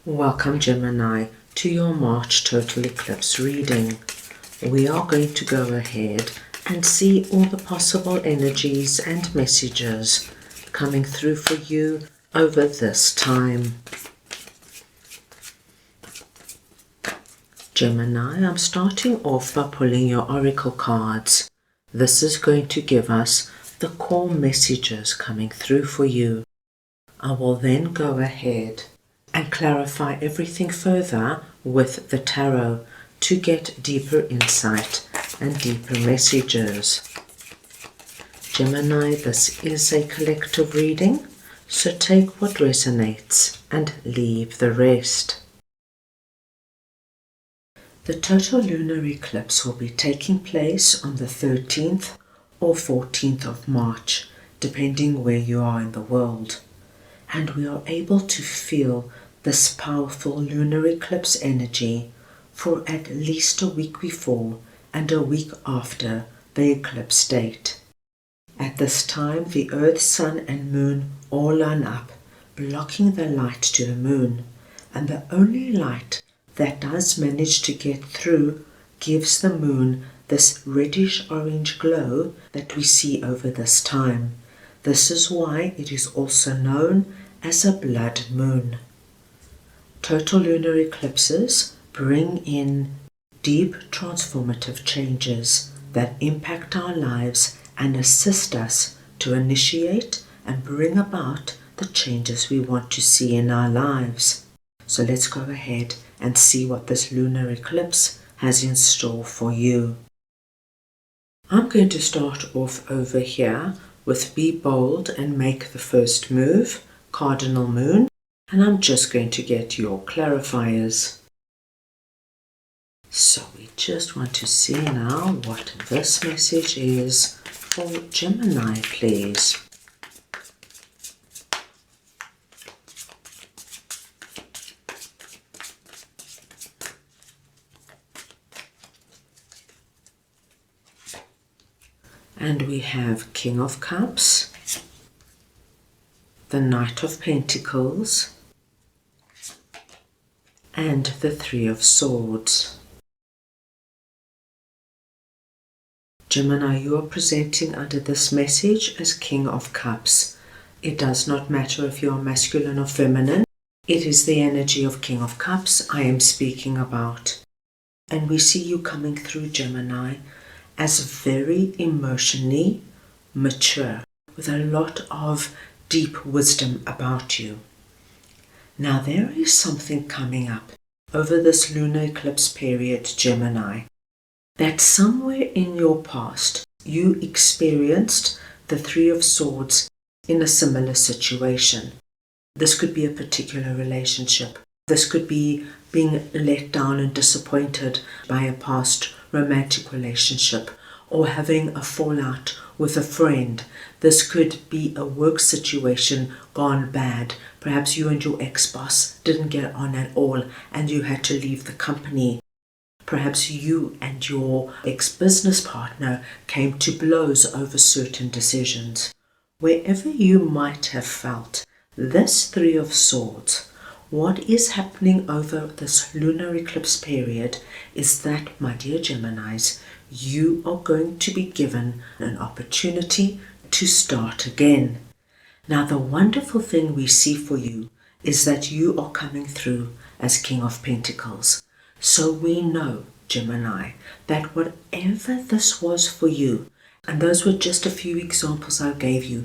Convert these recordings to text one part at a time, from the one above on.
Welcome, Gemini, to your March total eclipse reading. We are going to go ahead and see all the possible energies and messages coming through for you over this time. Gemini, I'm starting off by pulling your oracle cards. This is going to give us the core messages coming through for you. I will then go ahead and clarify everything further with the tarot to get deeper insight and deeper messages. Gemini, this is a collective reading, so take what resonates and leave the rest. The total lunar eclipse will be taking place on the 13th or 14th of March, depending where you are in the world. And we are able to feel this powerful lunar eclipse energy for at least a week before and a week after the eclipse date. At this time, the Earth, Sun and Moon all line up, blocking the light to the Moon, and the only light that does manage to get through gives the Moon this reddish-orange glow that we see over this time. This is why it is also known as a blood moon. Total lunar eclipses bring in deep transformative changes that impact our lives and assist us to initiate and bring about the changes we want to see in our lives. So let's go ahead and see what this lunar eclipse has in store for you. I'm going to start off over here with Be Bold and Make the First Move, Cardinal Moon, and I'm just going to get your clarifiers. So we just want to see now what this message is for Gemini, please. And we have King of Cups, the Knight of Pentacles, and the Three of Swords. Gemini, you are presenting under this message as King of Cups. It does not matter if you are masculine or feminine. It is the energy of King of Cups I am speaking about. And we see you coming through, Gemini, as very emotionally mature, with a lot of deep wisdom about you. Now there is something coming up over this lunar eclipse period, Gemini, that somewhere in your past you experienced the Three of Swords in a similar situation. This could be a particular relationship. This could be being let down and disappointed by a past romantic relationship, or having a fallout with a friend. This could be a work situation gone bad. Perhaps you and your ex-boss didn't get on at all and you had to leave the company. Perhaps you and your ex-business partner came to blows over certain decisions. Wherever you might have felt this Three of Swords, what is happening over this lunar eclipse period is that, my dear Geminis, you are going to be given an opportunity to start again. Now, the wonderful thing we see for you is that you are coming through as King of Pentacles. So we know, Gemini, that whatever this was for you, and those were just a few examples I gave you,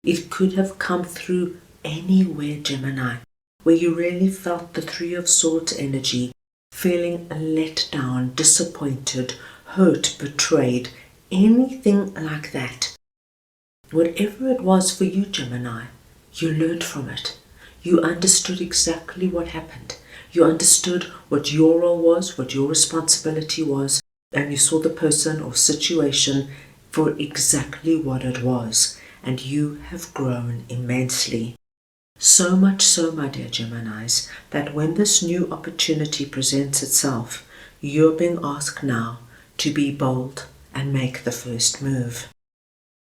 it could have come through anywhere, Gemini, where you really felt the Three of Swords energy, feeling let down, disappointed, hurt, betrayed, anything like that. Whatever it was for you, Gemini, you learned from it. You understood exactly what happened. You understood what your role was, what your responsibility was, and you saw the person or situation for exactly what it was. And you have grown immensely. So much so, my dear Geminis, that when this new opportunity presents itself, you're being asked now to be bold and make the first move.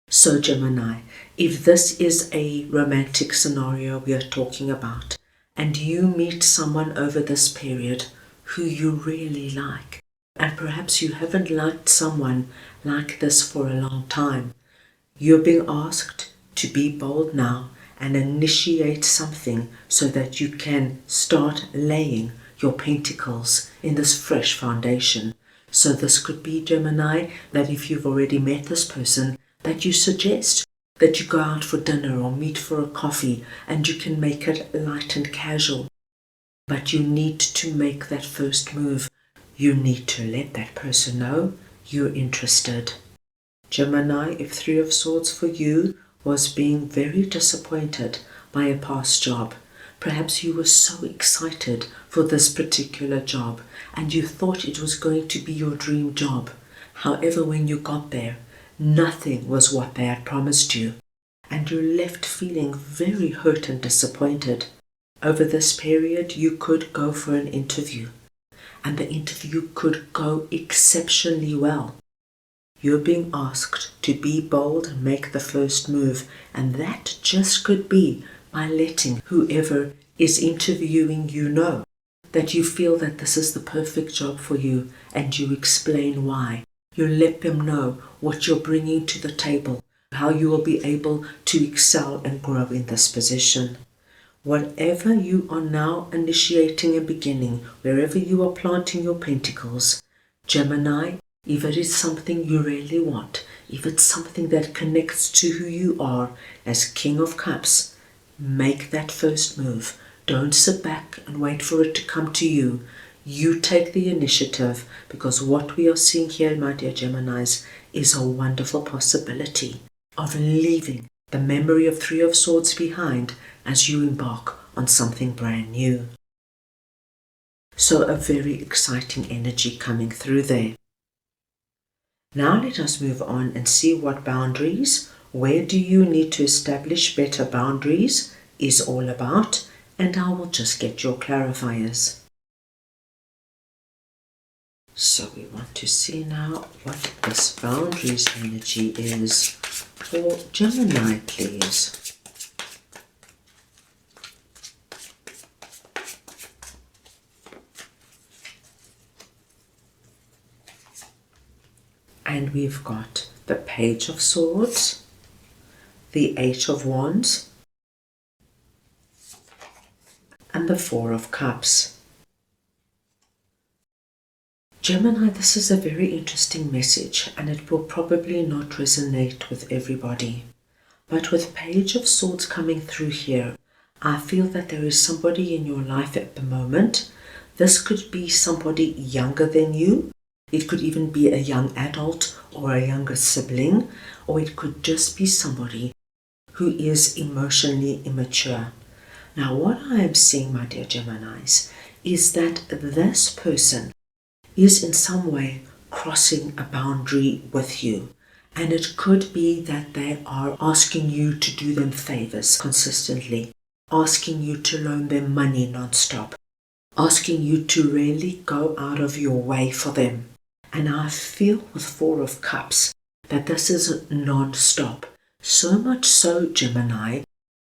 So, Gemini, if this is a romantic scenario we are talking about, and you meet someone over this period who you really like. And perhaps you haven't liked someone like this for a long time. You're being asked to be bold now and initiate something so that you can start laying your pentacles in this fresh foundation. So this could be, Gemini, that if you've already met this person, that you suggest that you go out for dinner or meet for a coffee, and you can make it light and casual. But you need to make that first move. You need to let that person know you're interested. Gemini, if Three of Swords for you was being very disappointed by a past job, perhaps you were so excited for this particular job and you thought it was going to be your dream job. However, when you got there, nothing was what they had promised you, and you left feeling very hurt and disappointed. Over this period, you could go for an interview, and the interview could go exceptionally well. You're being asked to be bold and make the first move, and that just could be by letting whoever is interviewing you know that you feel that this is the perfect job for you, and you explain why. You let them know what you're bringing to the table, how you will be able to excel and grow in this position. Whatever you are now initiating and beginning, wherever you are planting your pentacles, Gemini, if it is something you really want, if it's something that connects to who you are as King of Cups, make that first move. Don't sit back and wait for it to come to you. You take the initiative, because what we are seeing here, my dear Geminis, is a wonderful possibility of leaving the memory of Three of Swords behind as you embark on something brand new. So a very exciting energy coming through there. Now let us move on and see what boundaries, where do you need to establish better boundaries, is all about, and I will just get your clarifiers. So we want to see now what this boundaries energy is for Gemini, please. And we've got the Page of Swords, the Eight of Wands, and the Four of Cups. Gemini, this is a very interesting message, and it will probably not resonate with everybody. But with Page of Swords coming through here, I feel that there is somebody in your life at the moment. This could be somebody younger than you. It could even be a young adult or a younger sibling, or it could just be somebody who is emotionally immature. Now, what I am seeing, my dear Geminis, is that this person is in some way crossing a boundary with you. And it could be that they are asking you to do them favors consistently, asking you to loan them money non-stop, asking you to really go out of your way for them. And I feel with Four of Cups that this is non-stop. So much so, Gemini,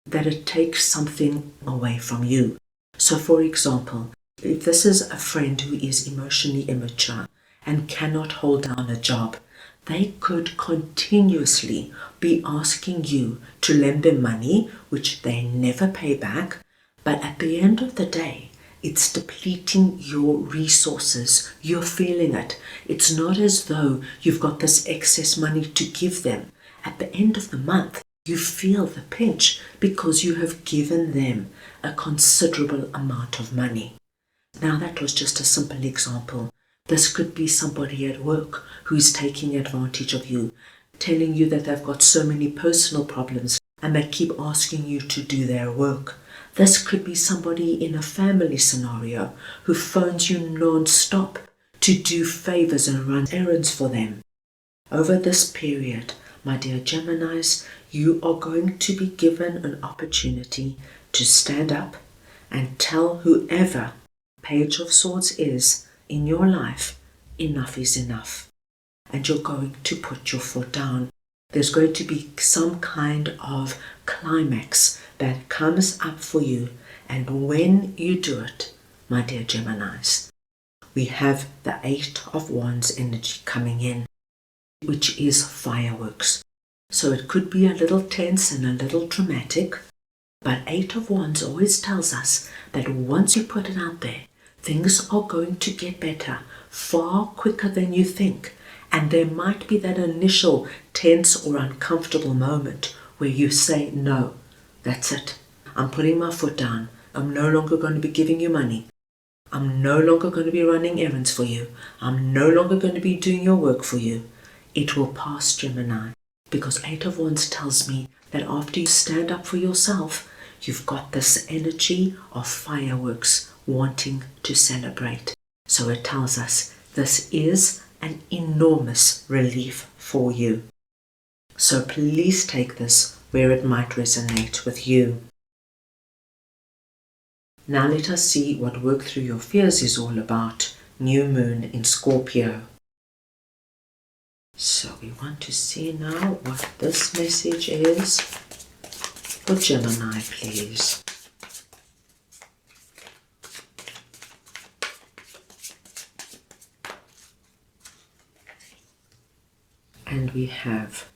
that it takes something away from you. So for example, if this is a friend who is emotionally immature and cannot hold down a job, they could continuously be asking you to lend them money, which they never pay back. But at the end of the day, it's depleting your resources. You're feeling it. It's not as though you've got this excess money to give them. At the end of the month, you feel the pinch because you have given them a considerable amount of money. Now, that was just a simple example. This could be somebody at work who is taking advantage of you, telling you that they've got so many personal problems and they keep asking you to do their work. This could be somebody in a family scenario who phones you non-stop to do favors and run errands for them. Over this period, my dear Geminis, you are going to be given an opportunity to stand up and tell whoever Page of Swords is in your life, enough is enough. And you're going to put your foot down. There's going to be some kind of climax that comes up for you, And when you do it, my dear Geminis, we have the Eight of Wands energy coming in, which is fireworks. So it could be a little tense and a little dramatic, but Eight of Wands always tells us that once you put it out there, things are going to get better far quicker than you think. And there might be that initial tense or uncomfortable moment where you say, no, that's it. I'm putting my foot down. I'm no longer going to be giving you money. I'm no longer going to be running errands for you. I'm no longer going to be doing your work for you. It will pass, Gemini, because Eight of Wands tells me that after you stand up for yourself, you've got this energy of fireworks wanting to celebrate. So it tells us this is an enormous relief for you. So please take this where it might resonate with you. Now let us see what Work Through Your Fears is all about. New Moon in Scorpio. So we want to see now what this message is for Gemini, please. And we have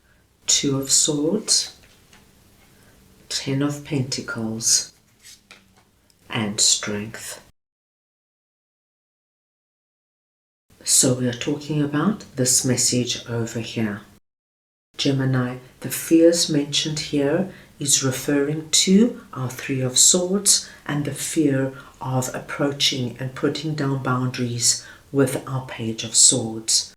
Two of Swords, Ten of Pentacles, and Strength. So we are talking about this message over here. Gemini, the fears mentioned here is referring to our Three of Swords and the fear of approaching and putting down boundaries with our Page of Swords.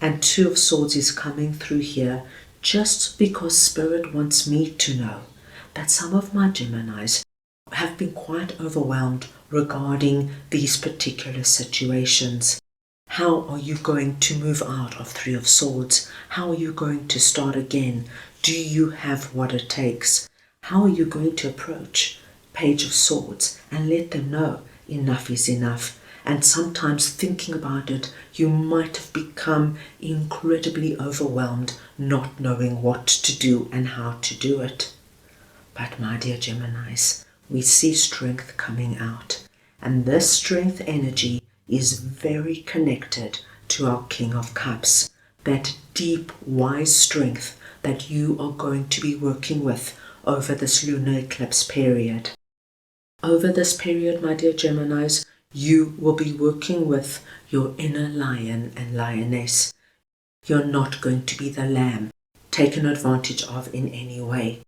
And Two of Swords is coming through here just because Spirit wants me to know that some of my Geminis have been quite overwhelmed regarding these particular situations. How are you going to move out of Three of Swords? How are you going to start again? Do you have what it takes? How are you going to approach Page of Swords and let them know enough is enough? And sometimes thinking about it, you might have become incredibly overwhelmed, not knowing what to do and how to do it. But my dear Geminis, we see strength coming out. And this strength energy is very connected to our King of Cups. That deep, wise strength that you are going to be working with over this lunar eclipse period. Over this period, my dear Geminis, you will be working with your inner lion and lioness. You're not going to be the lamb taken advantage of in any way.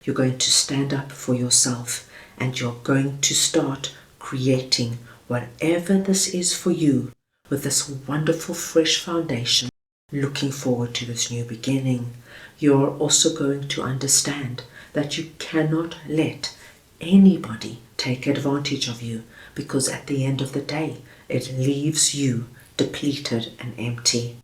You're going to stand up for yourself and you're going to start creating whatever this is for you with this wonderful fresh foundation, looking forward to this new beginning. You're also going to understand that you cannot let anybody take advantage of you, because at the end of the day, it leaves you depleted and empty.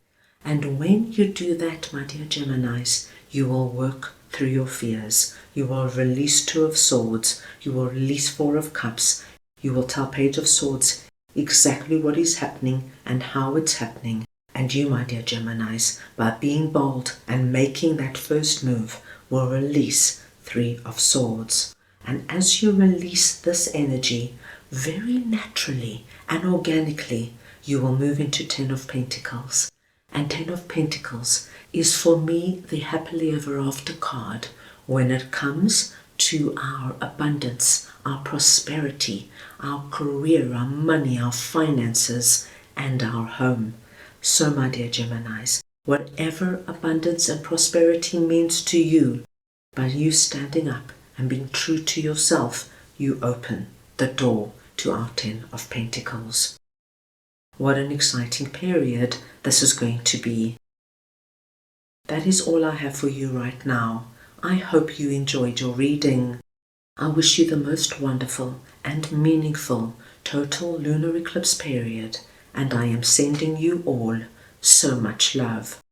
And when you do that, my dear Geminis, you will work through your fears. You will release Two of Swords. You will release Four of Cups. You will tell Page of Swords exactly what is happening and how it's happening. And you, my dear Geminis, by being bold and making that first move, will release Three of Swords. And as you release this energy, very naturally and organically, you will move into Ten of Pentacles. And Ten of Pentacles is for me the happily ever after card when it comes to our abundance, our prosperity, our career, our money, our finances, and our home. So, my dear Geminis, whatever abundance and prosperity means to you, by you standing up and being true to yourself, you open the door to our Ten of Pentacles. What an exciting period this is going to be. That is all I have for you right now. I hope you enjoyed your reading. I wish you the most wonderful and meaningful total lunar eclipse period, and I am sending you all so much love.